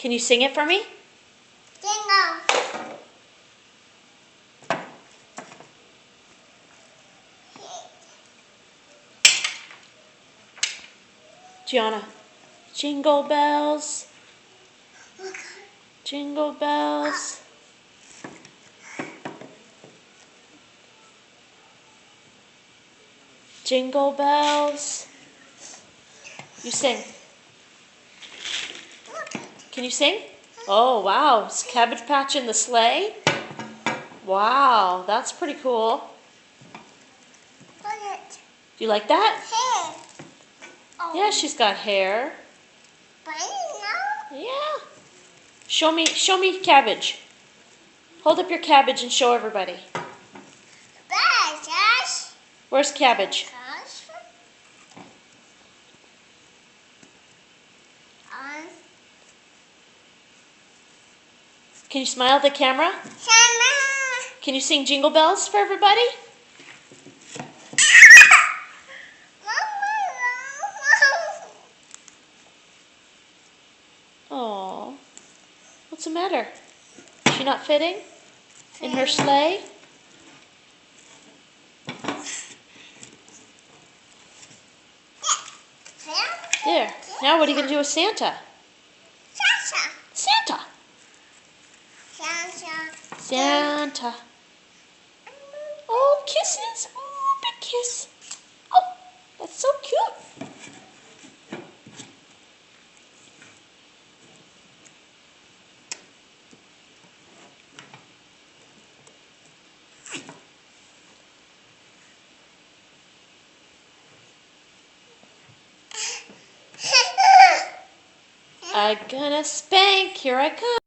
Can you sing it for me? Jingle. Gianna. Jingle bells. Jingle bells. Jingle bells. You sing. Can you sing? Oh, wow. Is Cabbage Patch in the sleigh? Wow, that's pretty cool. Look at Do you like that? hair. Oh. Yeah, she's got hair. Bunny now? Yeah. Show me cabbage. Hold up your cabbage and show everybody. Josh. Where's cabbage? Can you smile at the camera? Can you sing Jingle Bells for everybody? Oh, what's the matter? Is she not fitting in her sleigh? There. Now what are you going to do with Santa? Santa. Santa. Oh, kisses. Oh, big kiss. Oh, that's so cute. I'm gonna spank. Here I come.